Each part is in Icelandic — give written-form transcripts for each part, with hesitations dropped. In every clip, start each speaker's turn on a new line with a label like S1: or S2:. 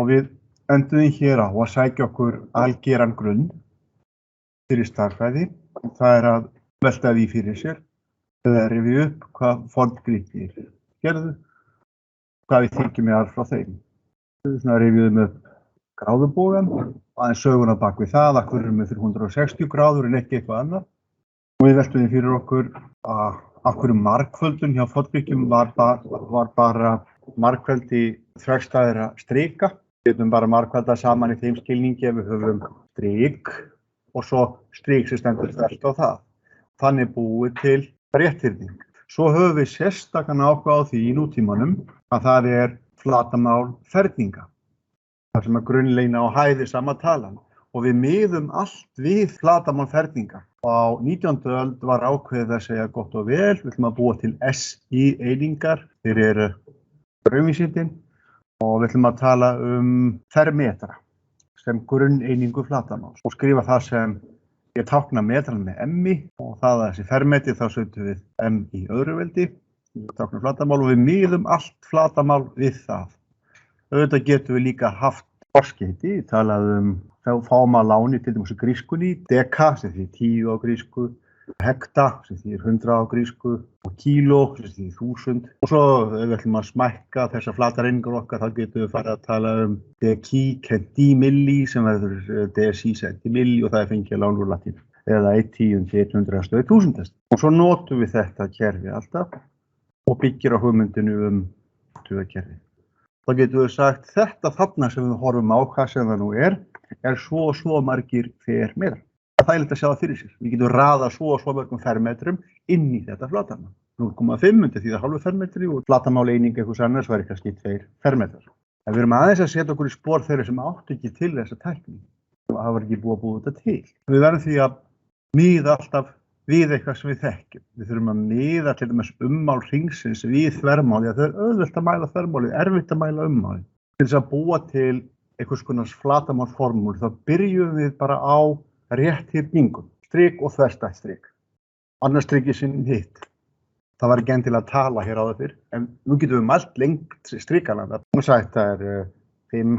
S1: Og við enduðum hér á að sækja okkur algeran grunn fyrir stærðfræði. Það að velta því fyrir sér eða rifja upp hvað forngrikkir gerðu, hvað við þykjum með frá þeim. Við rifjuðum upp gráðubogann, aðeins söguna bak við það, að hverju með 360 gráður en ekki eitthvað annað. Og við veltum því fyrir okkur að af hverju margföldun hjá forngrikkjum var bara margföldi þverstæðra strika. Við getum bara margfalda saman í þeim skilningi ef við höfum strik og svo strik sem stendur þvert á það. Þannig búið til rétthyrning. Svo höfum við sérstakan áhuga á því í nútímanum að það flatarmál ferninga. Það sem grunnlína og hæð sama talan. Og við miðum allt við flatarmál ferninga. Á 19. öld var ákveðið að segja gott og vel, við ætlum að búa til SI einingar fyrir raunvísindin og við ætlum að tala fermetra sem grunneiningu flatarmáls og skrifa það sem ég tákna metran með M-i og það að þessi fermetri þá setjum við M í öðru veldi, við táknum flatarmál og við miðum allt flatarmál við það. Auðvitað getum við líka haft forskeyti, talað fámaláni til dæmis á grískunni, deka sem því 10 á grísku, hekta sem því 100 á grísku og kíló sem því 1000. Og svo ef við ætlum að smækka þessar flatareiningar okkar þá getum við farið að tala deki, centimilli sem verður desi, centimilli og það fengið að lána úr latínu. Eða 1/10, 100, 1000. Og svo notum við þetta kerfi alltaf og byggir á hugmyndinu tugakerfi. Þá getum við sagt þetta þarna sem við horfum á, hvað sem það nú svo og svo margir fermetrar. Það er þægilegt að sjá það fyrir sér. Við getum raðað svo og svo mörgum fermetrum inn í þetta flatarmál. 0,5 því það hálfu fermetri og flatarmál eining einhvers annars væri kannski 2 fermetrar. En við erum aðeins að setja okkur í spor þeirra sem áttu ekki til þessa tækni. Það var ekki búið að búa þetta til. Við verðum því að miða alltaf við eitthvað sem við þekkjum. Við þurfum að miða til dæmis ummál hringsins við þvermáli. Það auðvelt að mæla þvermálið, erfitt að mæla ummálið. Til þess að búa til einhvers konar flatarmálsformúlu þá byrjum við bara á rétthyrningum, strik og þverstætt strik. Annars strikið sinn hitt. Það var ekki endilega að tala hér á það fyrr, en nú getum við mælt lengt strikana. Það 5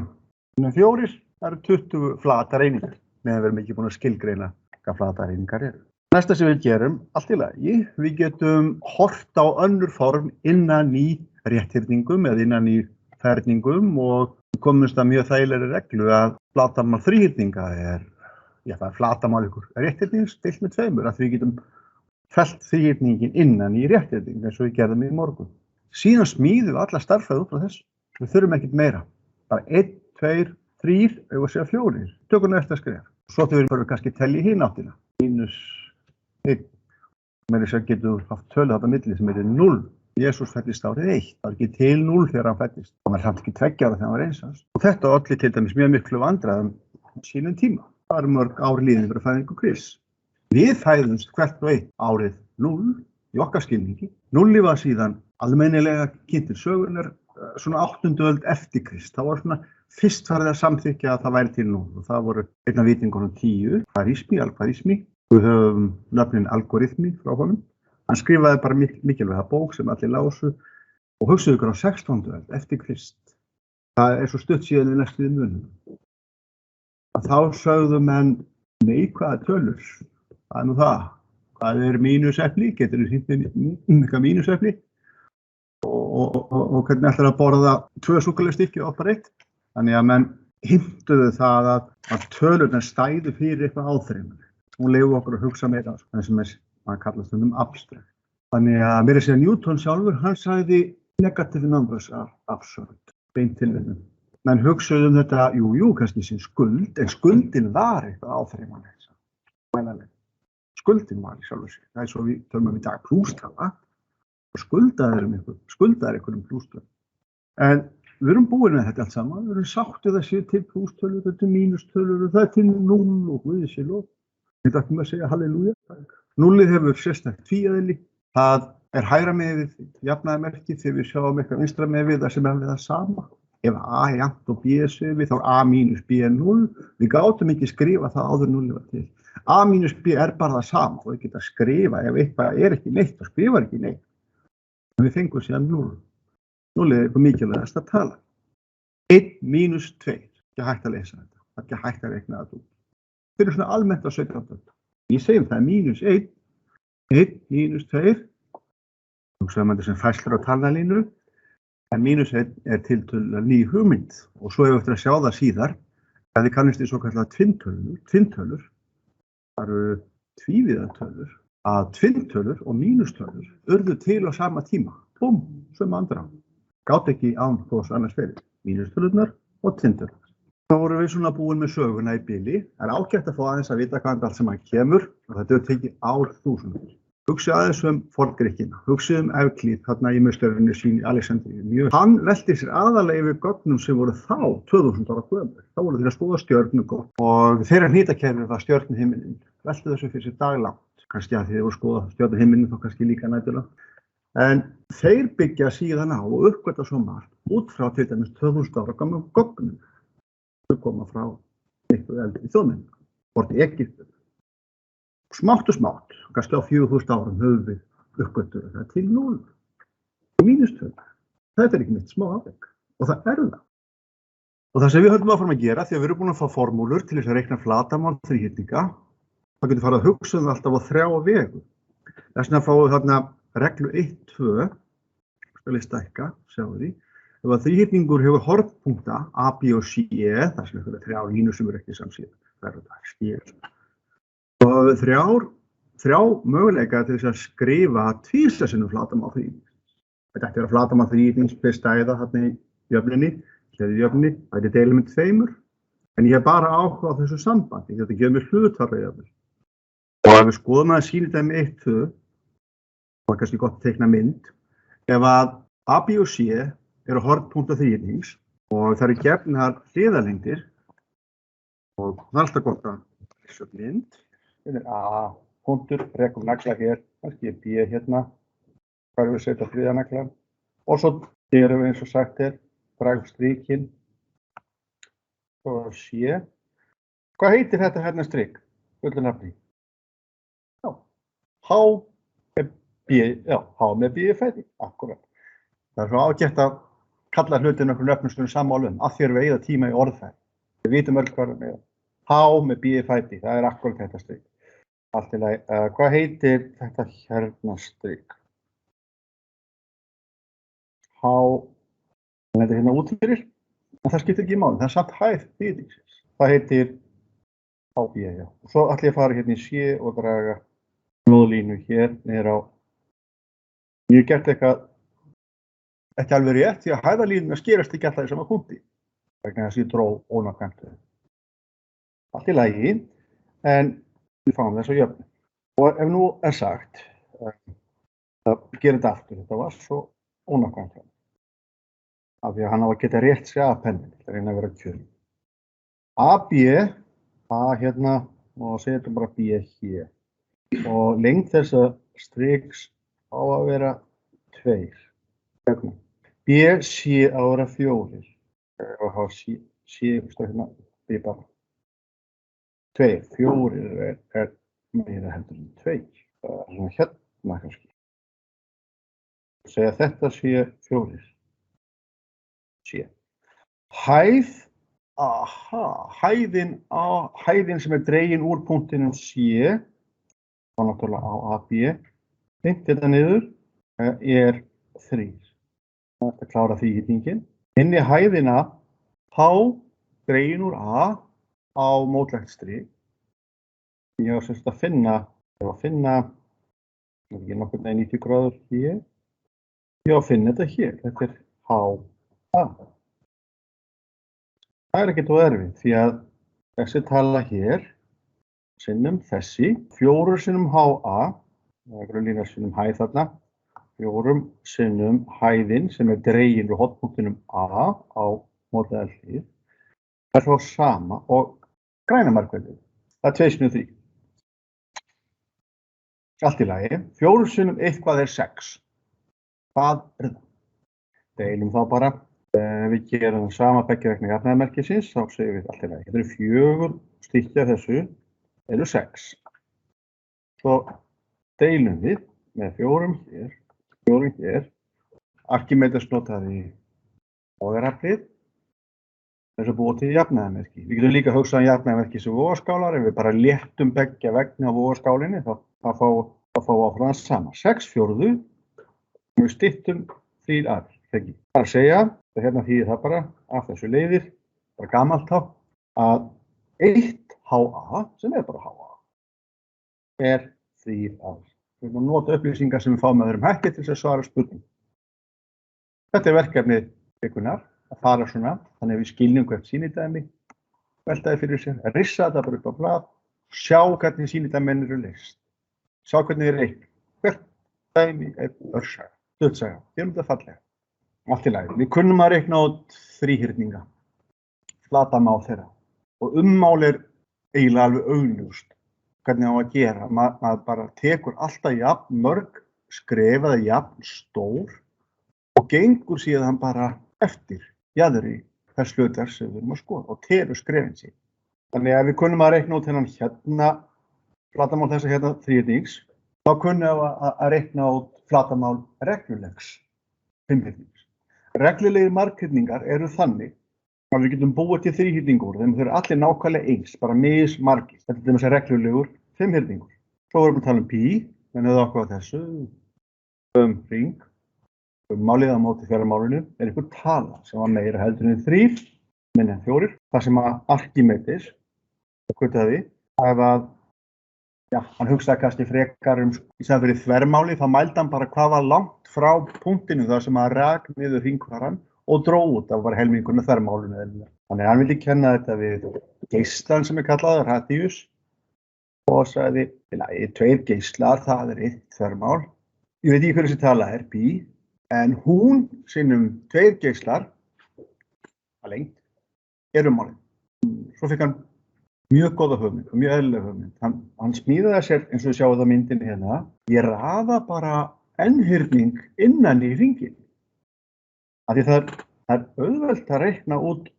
S1: x 4, það 20 flatareiningar, meðan við erum ekki búin að skilgreina hvað flatareiningar eru. Næsta sem við gerum, allt í lagi, við getum hort á önnur form innan í rétthyrningum eða innan í ferningum og komumst að mjög þægilegri reglu að flatarmál þríhyrninga það flatarmál ykkur rétthyrnings deilt með 2, að við getum fellt þríhyrningin innan í rétthyrning eins og við gerðum í morgun. Síðan smíðum við alla stærðfræði út frá þessu. Við þurfum ekkert meira. Bara 1, 2, 3, eða segja 4. Tökum næsta skref. Svo þurfum við kannski telja í hina áttina. -1. Með þess að getum við haft tölu þarna milli sem 0. Jesús fæddist árið 1. Það var ekki til 0 þegar hann fæddist. Það var samt ekki 2 ára þegar hann var 1 árs. Og þetta olli til dæmis mjög miklu vandræðum sínum tíma. Það var mörg ár liðin fyrir fæðingu Krists. Við fæðumst hvert og eitt árið 0 í okkar skilningi. 0 var síðan almennilega kynnt til sögunar svona 8. öld eftir Krist. Það var svona fyrst farið að samþykkja að það væri til 0 og það voru einn af vitingunum 10, algoritmi. Við höfum nöfnin algoritmi frá honum. Hann skrifaði bara mikilvæga bók sem allir lásu og hugsaðu ykkur á 16. öld eftir Krist. Það svo stutt síðan í næstu munum. Þá sögðu menn neikvæða tölur. Það nú það. Hvað mínusepli? Getur þú sýnt eitthvað mínusepli? Og hvernig ætlar að borða 2 súkkulaðistykki og bara 1? Þannig að menn hintuðu það að tölurnar stæðu fyrir eitthvað áþreifanlegt. Hún leyfði okkur að hugsa meira það sem maður kallast stundum abstrakt. Þannig að meira að segja Newton sjálfur, hann sagði negative numbers are absurd, beint tilviljun. Menn hugsaðu þetta, kannski sem skuld, en skuldin var eitthvað áþreifanlegt. Skuldin var í sjálfu sér. Það svo við tölum í dag plústala og skuldaðir einhverjum plústala. En við erum búin með þetta allt saman, við erum sáttið að sé til plústölur, þetta mínustölur og það til 0 og Guði sé lof. Við ætlum að segja halleluja. 0 hefur sérstakt tvíeðli. Það hægra megið jafnaðarmerki þegar við sjáum eitthvað vinstra megið það sem við það sama. Ef A jafnt og B við þá A mínus B 0. Við gátum ekki skrifa það áður 0 var til. A mínus B bara það sama og við getum að skrifa ef eitthvað ekki neitt og skrifar ekki neitt. En við fengum síðan 0. 0 eitthvað mikilvægast að tala. 1 mínus 2. Ekki hægt að lesa þetta. Það er ekki hægt að reikna þetta út. Þetta er svona almennt á 17. öld. Ég segi það er mínus 1. 1 mínus 2. Hugsaðum þetta sem færslur á talnalínu. En mínus 1 er tiltölulega ný hugmynd. Og svo hefur við eftir að sjá það síðar. Það er kannist í svo kallar tvinntölur. Það eru tvívíðatölur. Að tvinntölur og mínustölur urðu til á sama tíma. Búm, sem andra. Gátt ekki án hvors annars fyrir. Mínustölurnar og tvinntölurnar. Þá vorum við svona búin með söguna í bili. Það er ágætt að fá aðeins að vita hvaðan allt sem hann kemur. Og þetta hefur tekið árþúsundir. Hugsið aðeins forngrikkina. Hugsið Evklíð þarna í meistarinu sín í Alexandríu. Hann velti sér aðalega yfir gögnum sem voru þá 2000 ára gömul. Þá voru þeir að skoða stjörnugögn og þeirra hnitakerfi var stjörnuhiminin. Veltu þessu fyrir sér daglangt. Kannski að þeir voru að skoða stjörnuhiminin þá kannski líka nætulega. En þeir byggja síðan á og uppgöta svo margt út frá til dæmis 2000 ára gamlum gögnum. Þau koma frá eitthvað eldri þjóðmenningu, borti Egyptu. Smátt og smátt, kannski á 4000 árum höfum við uppgöttur það til 0. Mínustölu. Þetta er ekki mitt smá afrek. Og það er það. Og það sem við höfum áfram að gera, því að við erum búin að fá formúlur til þess að reikna flatarmál þríhyrninga, þá getum við farið að hugsa um það alltaf á 3 vegu. Þess vegna fáum við þarna reglu 1, 2, skal ég stækka, sjáum því. Ef að þríhyrningur hefur hornpunkta A, B og C, það sem er 3 línur sem eru ekki samsíðar. Það er þetta skýr. Og 3 möguleika til þess að skrifa tvísasinnum flatarmál þríhyrnings. Þetta ætti að vera flatarmál þríhyrnings per stæða þarna í jöfnunni, það er deilið með 2. En ég hef bara áhuga á þessu sambandi, þetta gefur mér hlutfallsjöfnur. Og ef við skoðum að sýnidæmi 1, 2, það er kannski gott að teikna mynd, ef að A, B og C eru hornpunktar þríhyrnings og það eru gefnar hliðarlengdir og það er alltaf gott að þessu blind. Þetta er A, punktur, rekum nagla hér, kannski er B hérna, hvað er við að setja þriðjanagla og svo erum við eins og sagt dragum strikinn og C. Hvað heitir þetta hérna strik? Fullu nafni? Já, H með B í fæti, akkurat. Það er svo ágætt að kalla hlutin okkur nöfnum sammála af því að við eyða tíma í orðfæri. Við vitum öll hvað með H með B í fæti, það er akkurat þetta strik. Allt í lagi, hvað heitir þetta hérna strik? H, þetta er hérna út fyrir, en það skiptir ekki máli, það er samt hæð þríhyrningsins. Það heitir HB, já. Og svo ætla ég að fara hérna í C og draga lóðlínu hér niður á. Ég hef gert eitthvað ekki alveg rétt, því að hæðalínuna skerast ekki alltaf í sama punkti. Vegna þess að ég dró ónákvæmt. Allt í lagi, en við fáum þess að jöfnu. Og ef nú er sagt, það gerir þetta aftur, þetta var svo ónákvæmt. Af því að hann á að geta rétt sig af penninni, það reyna að vera kjörn. AB, A hérna, og setjum bara B hér. Og lengd þessa striks á að vera 2. B, C á að vera 4. Og þá C hérna, B bara. 2, 4 er meira heldur en 2. Það er svona hérna kannski. Segja þetta sé 4. C. Hæð, hæðin sem er dregin úr punktinum C, þá náttúrulega á AB, fint þetta niður, er 3. Þetta klára þríhyrningin. Inn í hæðina, H dregin úr A á mótlegt strik. Ég var semst að finna, ekki nokkurn veginn 90 gráður hér. Ég var að finna þetta hér, þetta er H, A. Það er ekkert erfitt því að þessi tala hér, sinnum þessi, 4 sinnum HA, það er grunnlína sinnum hæð þarna, 4 sinnum hæðin sem er dregin úr hornpunktinum A á mótlega hlið, er svo sama og græna markverðið. Það er 2 sinnum 3. Allt í lagi, 4 sinnum eitthvað er 6. Hvað er það? Deilum þá bara. Við gerum sama beggja vegna jafnaðarmerkisins, þá segjum við allt í lagi. Þetta eru 4 stykki af þessu, eru 6. Svo deilum við með 4 hér, 4 hér. Arkímedes notaði bóðaraflið þess að búa til jafnaðarmerki. Við getum líka hugsað jafnaðarmerki sem vogaskálar, ef við bara léttum beggja vegna á vogaskálinni, þá fáum við áfram það sama. 6/4 og við styttum 3/4, ekki. Það er að segja, það hérna þýðir það bara af þessu leiðir, bara gamalt þá, að 1HA, sem er bara HA, er 3/4. Við erum að nota upplýsingar sem við fáum með öðrum hætti til þess að svara spurningum. Þetta er verkefnið vikunar, að fara svona, þannig að við skiljum hvert sýnidæmi, veltaði fyrir sér, rissa þetta bara upp á blað, sjá hvernig sýnidæmin eru leyst, sjá hvernig þið reikna. Hvert dæmi er örsaga, dödsaga, gerum þetta fallega. Allt í lagi. Við kunnum að reikna út þríhyrninga, flatamál þeirra, og ummál er eiginlega alveg augljóst hvernig á að gera. Maður bara tekur alltaf jafn mörg skref eða jafn stór og gengur síðan bara eftir jaðri þess hlutar sem við erum að skoða og telur skrefin sín. Þannig að við kunnum að reikna út þennan hérna flatamál þessa hérna þríhyrnings, þá kunnum við að reikna út flatamál reglulegs fimmhyrnings. Reglulegir marghyrningar eru þannig að við getum búið til þríhyrningur, þeim þau eru allir nákvæmlega eins, bara mismargir. Þetta er þessi reglulegur fimmhyrningur. Svo erum við að tala um pí, en eða okkur á þessu, ring, málið á móti fjarmálinu er einhver tala sem var meira heldur en 3, minni en 4, þar sem að Arkimedes, ef að, hann hugsaði kannski frekar í staðinn fyrir þvermáli, þá mældi hann bara hvað var langt frá punktinu þar sem að rak niður hringvaran og dró út, það var helmingurinn af þvermálinu. Þannig að hann vildi kenna þetta við geislan sem er kallaður, radius, og sagði, 2 geislar, það er 1 þvermál. Ég veit ekki hverju þessi tala er, pi, en hún sinnum 2 geislar, að lengt, er ummálið. Svo fikk hann mjög góða hugmynd og mjög eðlilega hugmynd. Hann smíðaði sér, eins og við sjáum það myndinni hérna, ég raða bara n-hyrning innan í hringinn. Af því það er auðvelt að reikna út,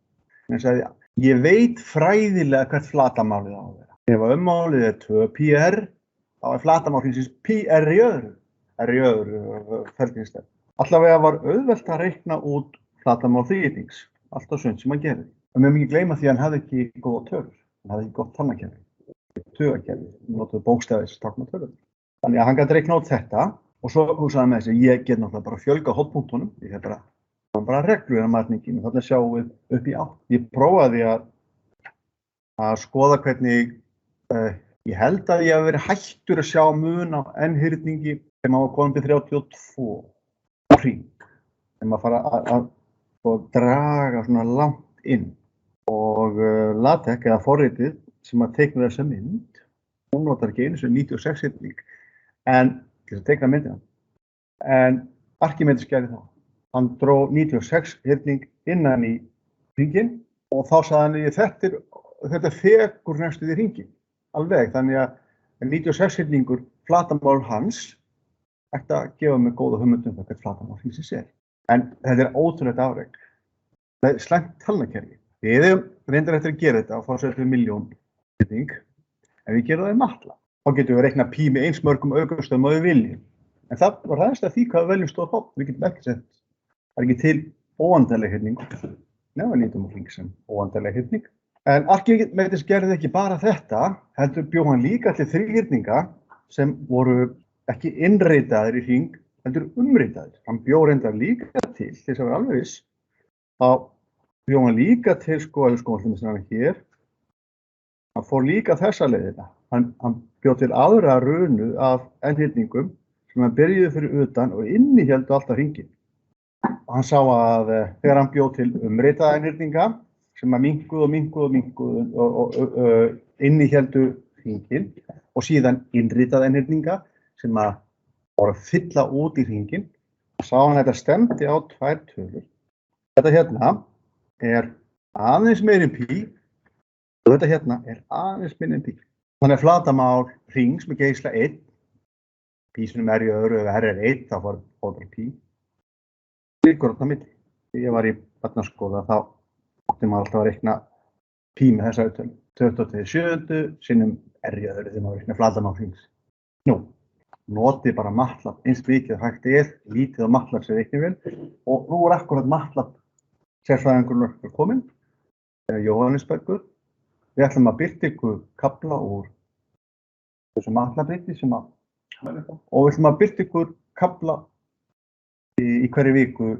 S1: ég veit fræðilega hvert flatamálið á að vera. Ef ummálið er 2πr, þá er flatamál hringsins πr í öðru ferningsstefnu. Allavega var auðvelt að reikna út flatamál þríhyrnings, alltaf sund sem hann gerði. En við mögum ekki gleyma því að hann hafði ekki góða tölur, hann hafði ekki gott talnakerfi, tugakerfi, hann notaði bókstafis tákna tölur. Þannig að hann gæti reikna út þetta og svo hugsaði hann með þessi, ég get náttúrulega bara fjölga hóttpunktunum, ég hef bara reglu í margninginu, þannig sjáum við upp í 8. Ég prófaði að skoða hvernig, ég held að ég hef verið hættur að sjá mun á n-hyrningi þegar maður var komin til 32 á hring. Þegar maður fara að draga svona langt inn og LaTeX eða forritið sem að teikna þessa mynd, hún notar ekki einu sem 96 hyrning, en til að teikna myndina. En Arkimedes gerði það. Hann dró 96 hyrning innan í hringinn og þá sagði hann þetta þekur næstuð í hringinn, alveg. Þannig að 96 hyrningur flatamál hans ætti að gefa mig góða hugmynd um hvert flatamál hringsins er. En þetta er ótrúlegt afrek. Það er slæmt talnakerfi. Við hefum reyndar eftir að gera þetta á fórsættu milljón hyrning, en við gerum það í matla. Þá getum við reiknað pí með eins mörgum aukastöðum og við viljum. En það var hægast að því hvað við veljum stóð hótt. Við getum ekki sett. Það er ekki til óendanleg hyrning. Nei, við lítum á hring sem óendanleg hyrning. En Arkimedes gerði ekki bara þetta, heldur bjó hann líka til þríhyrninga sem voru ekki innritaðir í hring, heldur umritaðir. Hann bjó reyndar líka til, þess að vera alveg viss, þá bjó hann líka til, ef við skoðum hér, hann fór líka þessa leiðina. Hann bjó til aðra runu af n-hyrningum sem hann byrjuði fyrir utan og innihéldu alltaf hringinn. Og hann sá að þegar hann bjó til umritaða n-hyrninga sem að minnkuðu og innihéldu hringinn og síðan innritaða n-hyrninga sem að voru að fylla út í hringinn, sá hann að þetta stemdi á 2 tölur. Þetta hérna er aðeins meira en pí og þetta hérna er aðeins minni en pí. Þannig að flatamál hrings með geisla 1, pí sem er í öðru ef r er 1, þá var það pí. Liggur þarna milli. Þegar ég var í barnaskóla þá átti maður alltaf að reikna pí með þessari tölu. 27 sinnum r í öðru þegar maður reikna flatamál hrings. Nú, notið bara MATLAB eins mikið hægt lítið á MATLAB sem reiknivél og nú er akkurat MATLAB sérfræðingurinn kominn Jóhannesbergur. Við ætlum að birta ykkur kafla úr þessum Atlabriti og við ætlum að birta ykkur kafla í hverju viku